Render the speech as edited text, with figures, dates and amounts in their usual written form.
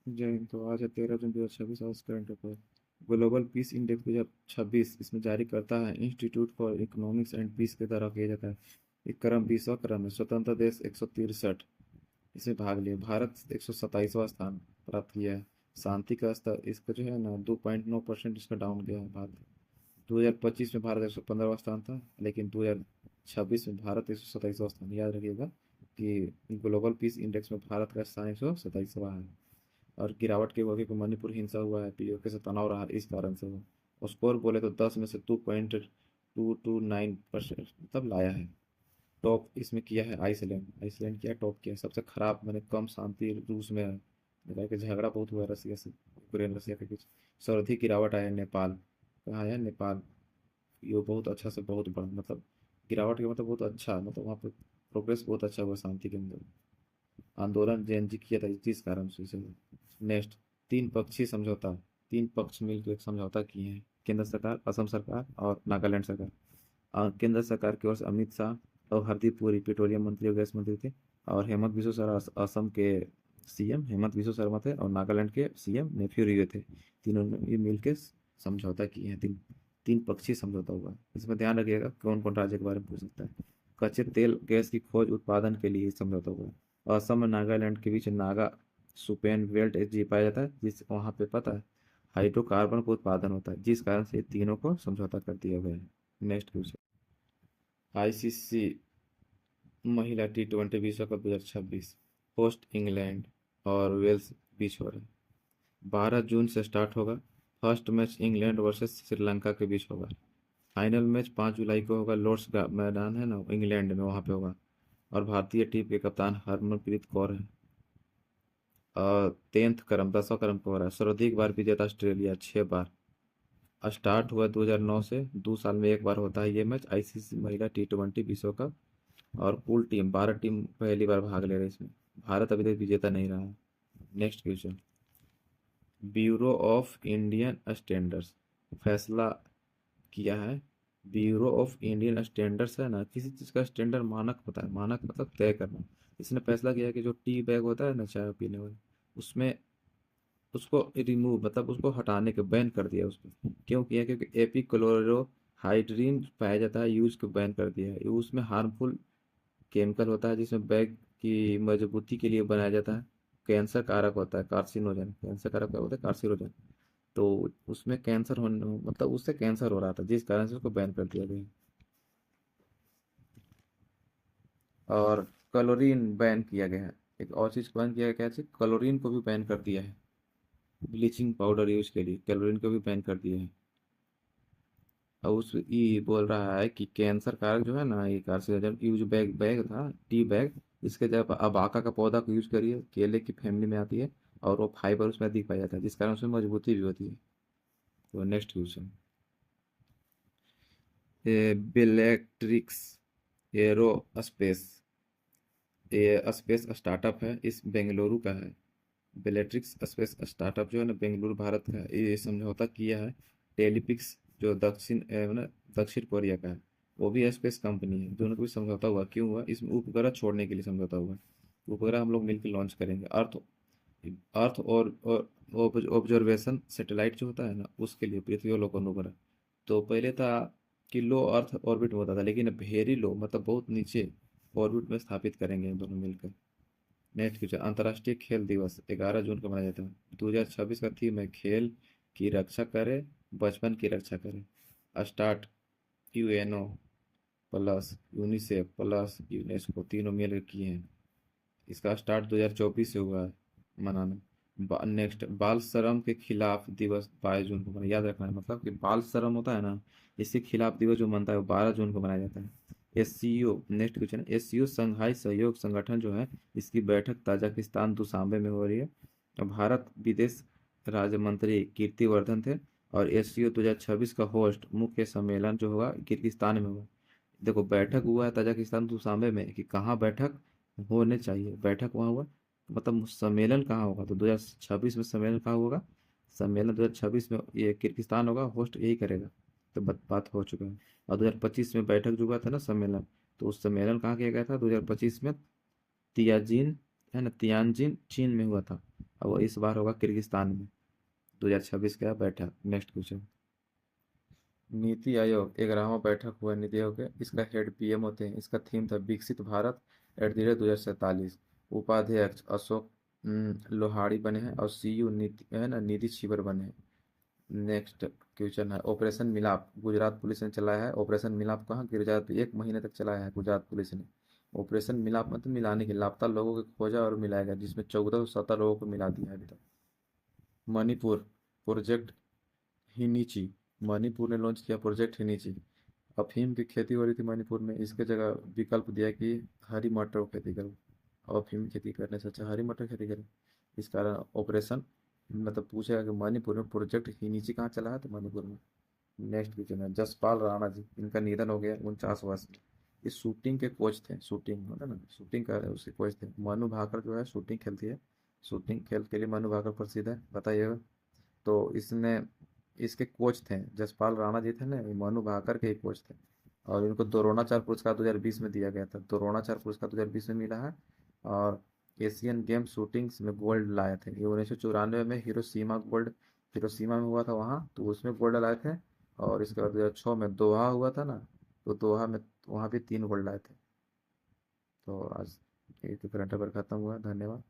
जय हिंद। तो आज है 13 जून 2026। आज current affair. Global peace index 2026 इसमें जारी करता है institute for economics and peace के द्वारा किया जाता है। एक क्रम 20वां क्रम है। स्वतंत्र देश 163 इसमें भाग लिया। भारत 127वां स्थान प्राप्त किया है। शांति का स्तर इसका जो है ना 2.9% इसका डाउन गया है। भारत 2025 में भारत 115वां स्थान था, लेकिन 2026 में भारत 127वां स्थान। याद रखिएगा कि ग्लोबल पीस इंडेक्स में भारत का स्थान 127वां है। और गिरावट की वजह को मणिपुर हिंसा हुआ है, पीओके से तनाव रहा, इस कारण से हुआ। और स्कोर बोले तो 10 में से 2.229% मतलब लाया है। टॉप इसमें किया है आइसलैंड। आइसलैंड क्या टॉप किया है, सबसे खराब मैंने कम शांति रूस में है। लगा कि झगड़ा बहुत हुआ है रसिया से, यूक्रेन रसिया के बीच। सर्वाधिक गिरावट आया है नेपाल। कहाँ है नेपाल? ये बहुत अच्छा से बहुत बड़ा मतलब गिरावट के मतलब बहुत अच्छा, मतलब वहाँ पे प्रोग्रेस बहुत अच्छा हुआ शांति के अंदर। आंदोलन जेएनजी किया था जिस कारण से इसे। नेक्स्ट, तीन पक्षीय समझौता। तीन पक्ष मिलकर एक समझौता किए हैं, केंद्र सरकार, असम सरकार और नागालैंड सरकार। केंद्र सरकार की ओर से अमित शाह और हरदीप पुरी पेट्रोलियम मंत्री और गैस मंत्री थे। और हेमंत बिश्व शर्मा असम के सीएम हेमंत बिश्व शर्मा थे, और नागालैंड के सीएम नेफ्यू रियो थे। तीनों ने ये मिलकर समझौता किए हैं। तीन तीन पक्षीय समझौता हुआ है। इसमें ध्यान रखिएगा कौन कौन राज्य के बारे में पूछ सकता है। कच्चे तेल गैस की खोज उत्पादन के लिए समझौता हुआ है। असम और नागालैंड के बीच नागा सुपेन बेल्ट जी पाया जाता है, जिस वहाँ पे पता है हाइड्रोकार्बन का उत्पादन होता है, जिस कारण से ये तीनों को समझौता कर दिया गया है। Next question. आईसीसी महिला T20 विश्व कप 2026 होस्ट इंग्लैंड और वेल्स बीच हो रहा है। 12 जून से स्टार्ट होगा। First match England versus Sri Lanka के बीच होगा। फाइनल मैच 5 जुलाई को होगा। लॉर्ड्स का मैदान है ना इंग्लैंड में, वहाँ पे होगा। और भारतीय टीम के कप्तान हरमनप्रीत कौर है। 10वां क्रम पे हो रहा है। सर्वाधिक बार विजेता ऑस्ट्रेलिया 6 बार। स्टार्ट हुआ 2009 से। 2 साल में एक बार होता है ये मैच, आईसीसी महिला T20 विश्व कप। और कुल टीम 12 टीम पहली बार भाग ले रही है इसमें। भारत अभी तक विजेता नहीं रहा है। Next question. Bureau of Indian standards फैसला किया है। ब्यूरो ऑफ इंडियन स्टैंडर्ड्स है ना, किसी चीज़ का स्टैंडर्ड मानक होता है, मानक मतलब तय करना। इसने फैसला किया है कि जो टी बैग होता है ना चाय पीने वाले, उसमें उसको रिमूव मतलब उसको हटाने के बैन कर दिया उसको। क्यों किया? क्योंकि एपी क्लोरोहाइड्रिन पाया जाता है, यूज को बैन कर दिया है। उसमें हार्मफुल केमिकल होता है, जिसमें बैग की मजबूती के लिए बनाया जाता है। कैंसर कारक होता है, कार्सिनोजन। कैंसर कारक क्या होता है? कार्सिनोजन। तो उसमें कैंसर होने मतलब उससे कैंसर हो रहा था, जिस कारण से उसको बैन कर दिया गया। और क्लोरीन बैन किया गया है। एक और चीज़ बैन किया गया, क्या चीज़? क्लोरीन को भी बैन कर दिया है। ब्लीचिंग पाउडर यूज के लिए क्लोरीन को भी बैन कर दिया है। और उस ये बोल रहा है कि कैंसर कारक जो है ना, ये कार्सिनोजन यूज बैग बैग था, टी बैग। इसके जब अबाका का पौधा को यूज करिए, केले की फैमिली में आती है। और वो फाइबर उसमें अधिक पाया जाता है, जिस कारण उसमें मजबूती भी होती है। तो नेक्स्ट क्वेश्चन। बेलेट्रिक्स एरोस्पेस, ये स्पेस स्टार्टअप है, इस बेंगलुरु का है। बेलेट्रिक्स स्पेस स्टार्टअप जो है ना बेंगलुरु भारत का है। ये समझौता किया है टेलीपिक्स जो दक्षिण कोरिया का है। वो भी स्पेस कंपनी है। दोनों का भी समझौता हुआ। क्यों हुआ? इसमें उपग्रह छोड़ने के लिए समझौता हुआ। उपग्रह हम लोग मिलकर लॉन्च करेंगे। अर्थ अर्थ और ऑब्जर्वेशन सैटेलाइट जो होता है ना, उसके लिए पृथ्वी अवलोकन उपग्रह। तो पहले था कि लो अर्थ ऑर्बिट में होता था, लेकिन अब वेरी लो मतलब बहुत नीचे ऑर्बिट में स्थापित करेंगे हम दोनों मिलकर। Next question. अंतर्राष्ट्रीय खेल दिवस 11 जून को मनाया जाता है। 2026 का थीम है खेल की रक्षा करें, बचपन की रक्षा करें। Start UNO plus UNICEF plus UNESCO तीनों मिलकर किए हैं। इसका स्टार्ट 2024 से हुआ है मनाना। नेक्स्ट, बाल श्रम के खिलाफ दिवस 22 जून को मनाया। याद रखना है, मतलब कि बाल श्रम होता है ना, इसके खिलाफ दिवस जो मनता है वो 12 जून को मनाया जाता है। SCO, next question. एससीओ संघाई सहयोग संगठन जो है, इसकी बैठक ताजिकिस्तान दुशांबे में हो रही है। और भारत विदेश राज्य मंत्री कीर्तिवर्धन थे। और एससीओ 2026 का होस्ट मुख्य सम्मेलन जो होगा किर्गिस्तान में होगा। देखो बैठक हुआ है ताजिकिस्तान दुशांबे में, कि कहाँ बैठक होने चाहिए, बैठक वहाँ हुआ। मतलब सम्मेलन कहाँ होगा? तो 2026 में सम्मेलन कहाँ होगा? सम्मेलन 2026 में ये किर्गिस्तान होगा, होस्ट यही करेगा। तो बात हो चुका है। और 2025 में बैठक जो हुआ था ना सम्मेलन, तो उस सम्मेलन कहाँ किया गया था 2025 में? तियाजिन है ना, तियानजिन चीन में हुआ था। और वो इस बार होगा किर्गिस्तान में। 2026 का बैठक। Next question. नीति आयोग 11वां बैठक हुआ नीति आयोग के, इसका हेड पीएम होते हैं। इसका थीम था विकसित भारत @ 2047। उपाध्यक्ष अशोक लोहाड़ी बने हैं और सीयू नीति है ना निधि छिबर बने हैं। नेक्स्ट क्वेश्चन है ऑपरेशन मिलाप गुजरात पुलिस ने चलाया है। ऑपरेशन मिलाप कहाँ? गुजरात में 1 महीने तक चलाया है गुजरात पुलिस ने। ऑपरेशन मिलाप मतलब मिलाने के, लापता लोगों को खोजा और मिलाया गया, जिसमें 1417 लोगों को मिला दिया है अभी तक। मणिपुर प्रोजेक्ट हिनीची, मणिपुर ने लॉन्च किया प्रोजेक्ट हिनीची। अफीम की खेती हो रही थी मणिपुर में, इसके जगह विकल्प दिया कि हरी मटर की खेती करो। अफीम की खेती करने से अच्छा हरी मटर की खेती करो। इस कारण ऑपरेशन मतलब पूछेगा कि मणिपुर में प्रोजेक्ट हिनीची कहाँ चला है, तो मणिपुर में। नेक्स्ट क्वेश्चन है जसपाल राणा जी, इनका निधन हो गया 49 वर्ष में। ये शूटिंग के कोच थे, शूटिंग होता है ना, शूटिंग का उसके कोच थे। मनु भाकर जो है शूटिंग खेलती है, शूटिंग खेल के लिए मनु भाकर प्रसिद्ध है, बताइएगा। तो इसमें इसके कोच थे जसपाल राणा जी थे ना, ये मनु भाकर के ही कोच थे। और इनको द्रोणाचार्य पुरस्कार 2020 में दिया गया था, द्रोणाचार्य पुरस्कार 2020 में मिला है। और एशियन गेम शूटिंग्स में गोल्ड लाए थे ये 1994 में, हिरोशिमा गोल्ड, हिरोशिमा में हुआ था वहाँ, तो उसमें गोल्ड लाए थे। और इसके बाद 2006 में दोहा हुआ था ना, तो दोहा में वहाँ भी 3 गोल्ड लाए थे। तो आज ये तो करंट अफेयर खत्म हुआ, धन्यवाद।